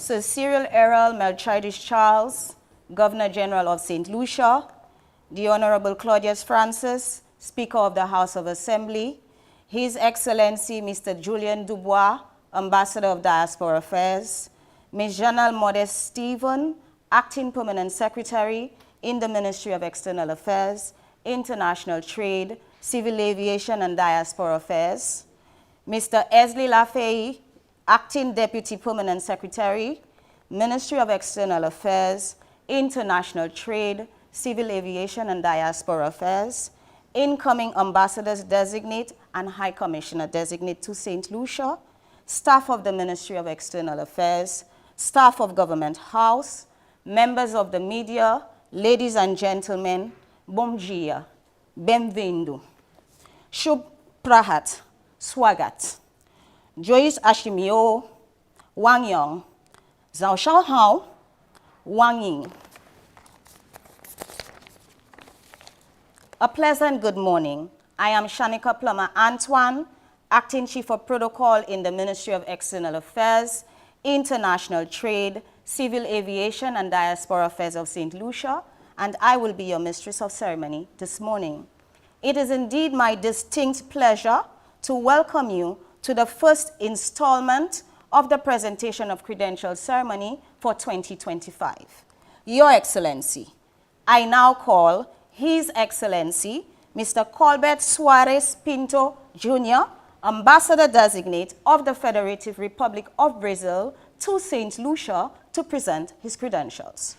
Sir Cyril Errol Melchizedek Charles, Governor General of St. Lucia, the Honorable Claudius Francis, Speaker of the House of Assembly, His Excellency Mr. Julian Dubois, Ambassador of Diaspora Affairs, Ms. Janelle Modest Stephen, Acting Permanent Secretary in the Ministry of External Affairs, International Trade, Civil Aviation and Diaspora Affairs, Mr. Esley Lafay, Acting Deputy Permanent Secretary, Ministry of External Affairs, International Trade, Civil Aviation and Diaspora Affairs, incoming Ambassadors Designate and High Commissioner Designate to St. Lucia, staff of the Ministry of External Affairs, staff of Government House, members of the media, ladies and gentlemen, bom dia, bem-vindo, shub prahat, swagat. Joyce Ashimio, Wang Yong, Zhao Shaohao, Wang Ying. A pleasant good morning. I am Shanika Plummer Antoine, Acting Chief of Protocol in the Ministry of External Affairs, International Trade, Civil Aviation and Diaspora Affairs of St. Lucia, and I will be your Mistress of Ceremony this morning. It is indeed my distinct pleasure to welcome you to the first installment of the presentation of credential ceremony for 2025. Your Excellency, I now call His Excellency Mr. Colbert Suarez Pinto Jr., Ambassador Designate of the Federative Republic of Brazil to St. Lucia to present his credentials.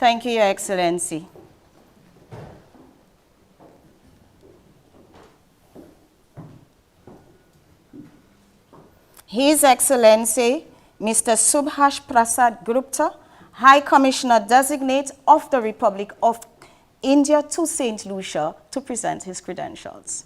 Thank you, Your Excellency. His Excellency, Mr. Subhash Prasad Gupta, High Commissioner Designate of the Republic of India to St. Lucia, to present his credentials.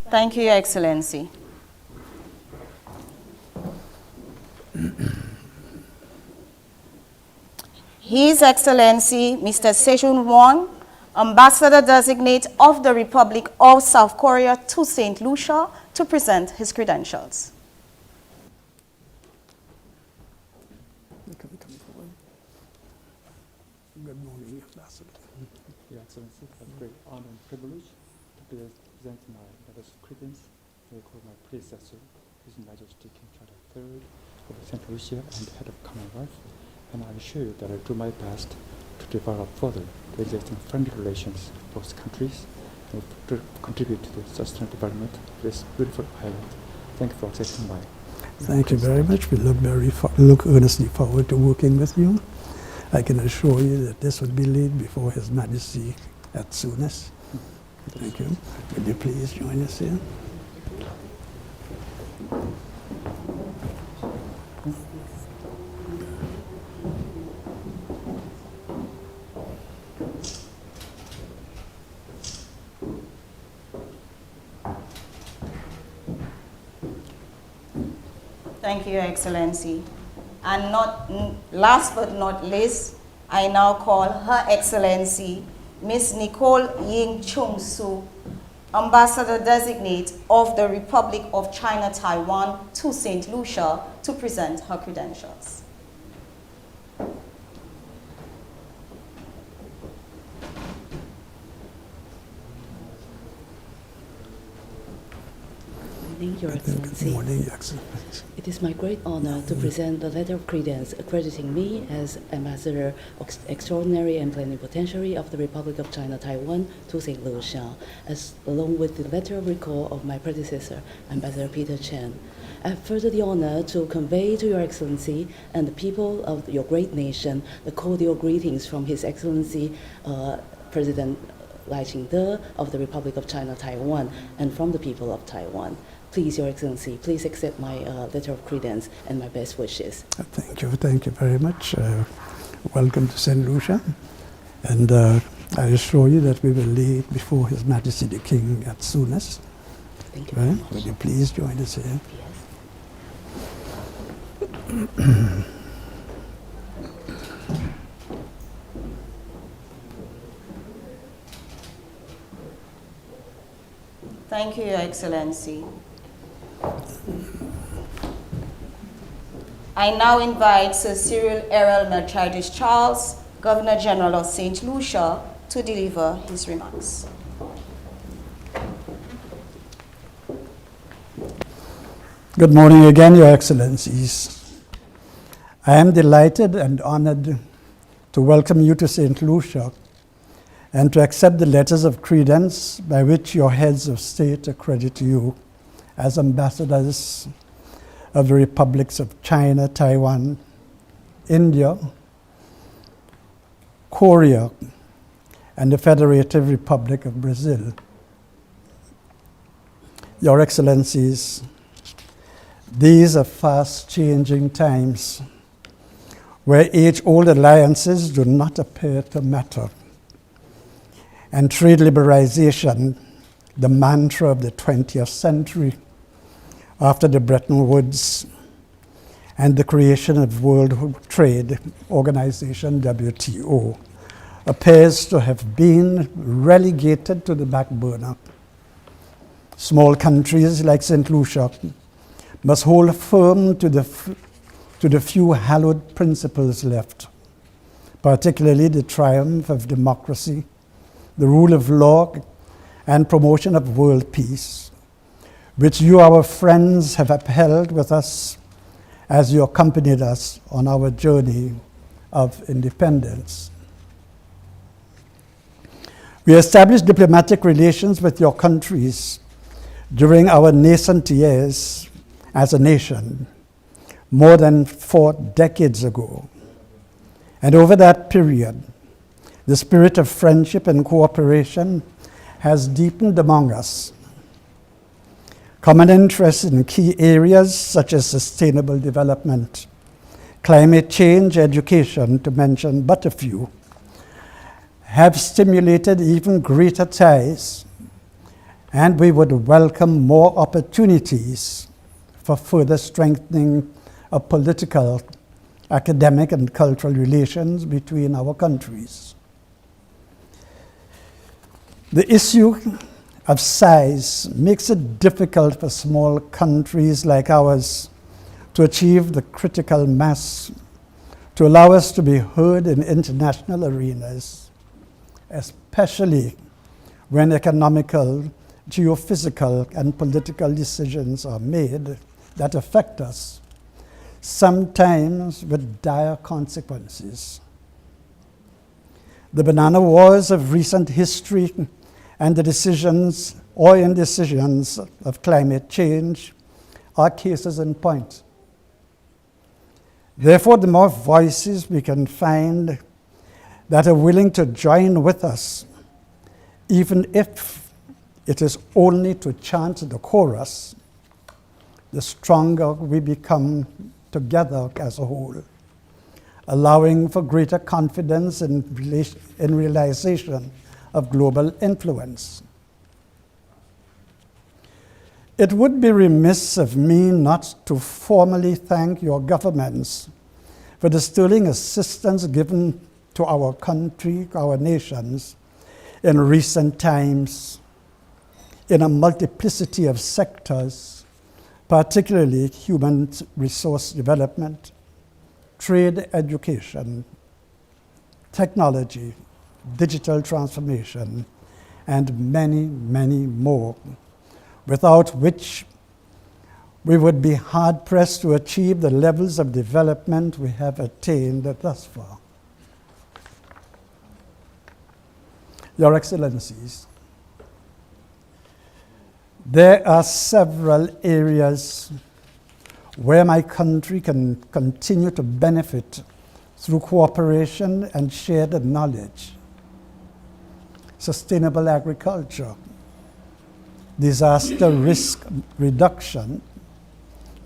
Thank you, Your Excellency. His Excellency, Mr. Sejun Wong, Ambassador Designate of the Republic of South Korea to St. Lucia, to present his credentials. Good morning, Ambassador. Your Excellency, I have great honor and privilege to present my letters of credence to my predecessor, His Majesty King Charles III of St. Lucia and head of Commonwealth, and I assure you that I do my best to develop further the existing friendly relations of both countries and to contribute to the sustainable development of this beautiful island. Thank you for accepting my Thank you very much. We look earnestly forward to working with you. I can assure you that this would be laid before His Majesty at soonest. Thank you. Would you please join us here? Thank you, Your Excellency. And last but not least, I now call Her Excellency, Ms. Nicole Ying Chung Su, Ambassador Designate of the Republic of China, Taiwan to St. Lucia, to present her credentials. Your Excellency. Good morning, Your Excellency. It is my great honor to present the letter of credence accrediting me as Ambassador Extraordinary and Plenipotentiary of the Republic of China, Taiwan to St. Lucia, along with the letter of recall of my predecessor, Ambassador Peter Chen. I have further the honor to convey to Your Excellency and the people of your great nation the cordial greetings from His Excellency President Lai Ching-te of the Republic of China, Taiwan, and from the people of Taiwan. Please, Your Excellency, please accept my letter of credence and my best wishes. Thank you very much. Welcome to St. Lucia. And I assure you that we will lay it before His Majesty the King at soonest. Thank you very much. Would you please join us here? Yes. Thank you, Your Excellency. I now invite Sir Cyril Errol Melchizedek Charles, Governor General of St. Lucia, to deliver his remarks. Good morning again, Your Excellencies. I am delighted and honored to welcome you to St. Lucia and to accept the letters of credence by which your heads of state accredit you as ambassadors of the republics of China, Taiwan, India, Korea, and the Federative Republic of Brazil. Your Excellencies, these are fast-changing times where age-old alliances do not appear to matter, and trade liberalization, the mantra of the 20th century, after the Bretton Woods, and the creation of World Trade Organization, WTO, appears to have been relegated to the back burner. Small countries like St. Lucia must hold firm to the few hallowed principles left, particularly the triumph of democracy, the rule of law, and promotion of world peace, which you, our friends, have upheld with us as you accompanied us on our journey of independence. We established diplomatic relations with your countries during our nascent years as a nation more than 4 decades ago. And over that period, the spirit of friendship and cooperation has deepened among us. Common interests in key areas such as sustainable development, climate change, education, to mention but a few, have stimulated even greater ties, and we would welcome more opportunities for further strengthening of political, academic, and cultural relations between our countries. The issue of size makes it difficult for small countries like ours to achieve the critical mass to allow us to be heard in international arenas, especially when economical, geophysical, and political decisions are made that affect us, sometimes with dire consequences. The banana wars of recent history and the decisions or indecisions of climate change are cases in point. Therefore, the more voices we can find that are willing to join with us, even if it is only to chant the chorus, the stronger we become together as a whole, allowing for greater confidence in realization of global influence. It would be remiss of me not to formally thank your governments for the sterling assistance given to our country, our nations, in recent times in a multiplicity of sectors, particularly human resource development, trade, education, technology, digital transformation, and many, many more, without which we would be hard-pressed to achieve the levels of development we have attained thus far. Your Excellencies, there are several areas where my country can continue to benefit through cooperation and shared knowledge. Sustainable agriculture, disaster risk reduction,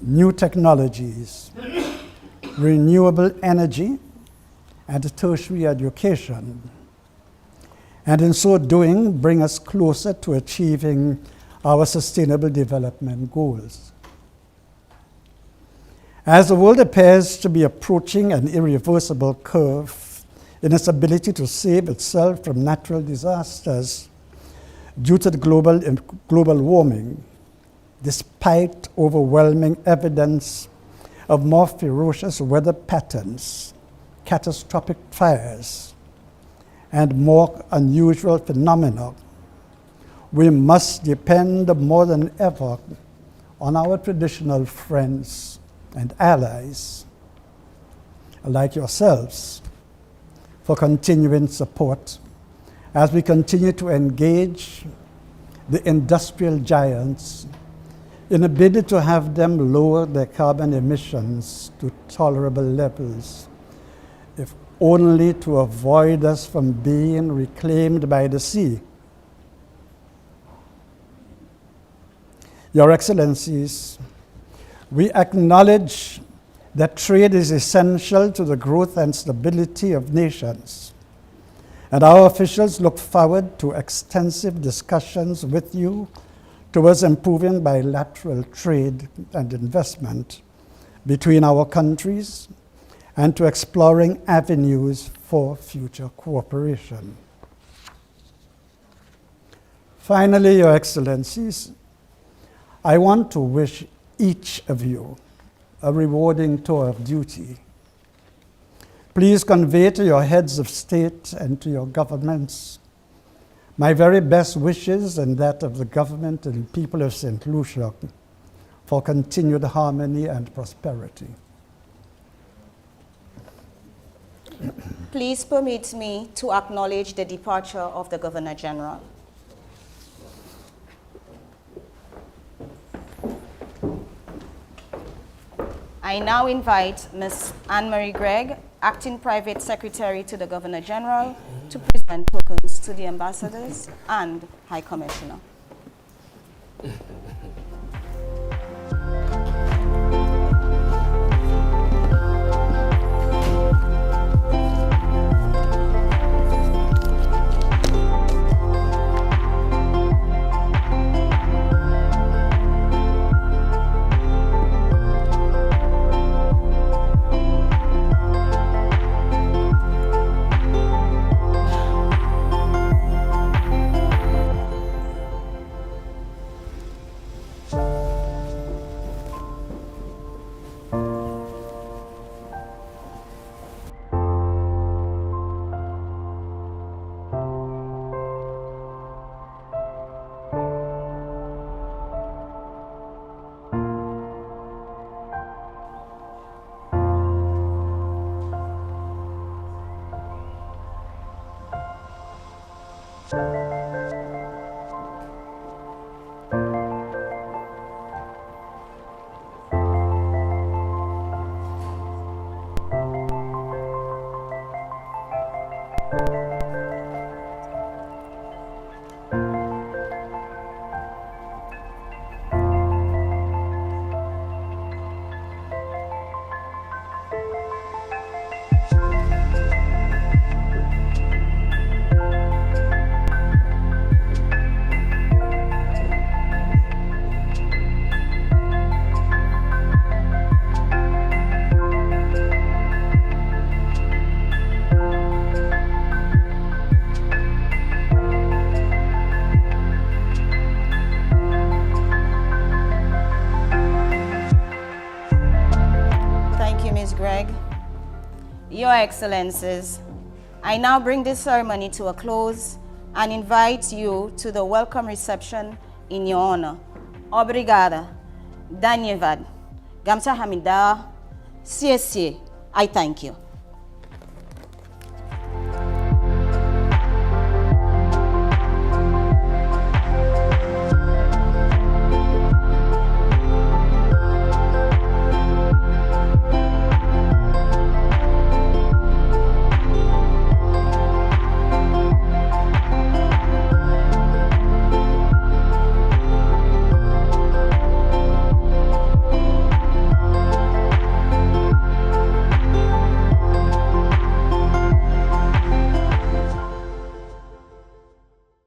new technologies, renewable energy, and tertiary education. And in so doing, bring us closer to achieving our sustainable development goals. As the world appears to be approaching an irreversible curve in its ability to save itself from natural disasters due to the global warming, despite overwhelming evidence of more ferocious weather patterns, catastrophic fires, and more unusual phenomena, we must depend more than ever on our traditional friends and allies, like yourselves, for continuing support as we continue to engage the industrial giants in a bid to have them lower their carbon emissions to tolerable levels, if only to avoid us from being reclaimed by the sea. Your Excellencies, we acknowledge that trade is essential to the growth and stability of nations, and our officials look forward to extensive discussions with you towards improving bilateral trade and investment between our countries and to exploring avenues for future cooperation. Finally, Your Excellencies, I want to wish each of you a rewarding tour of duty. Please convey to your heads of state and to your governments my very best wishes and that of the government and people of St. Lucia for continued harmony and prosperity. Please permit me to acknowledge the departure of the Governor General. I now invite Ms. Anne-Marie Gregg, Acting Private Secretary to the Governor General, to present tokens to the ambassadors and High Commissioner. Your Excellencies, I now bring this ceremony to a close and invite you to the welcome reception in your honor. Obrigada, Danyavad, Gamsa Hamida, CSC, I thank you.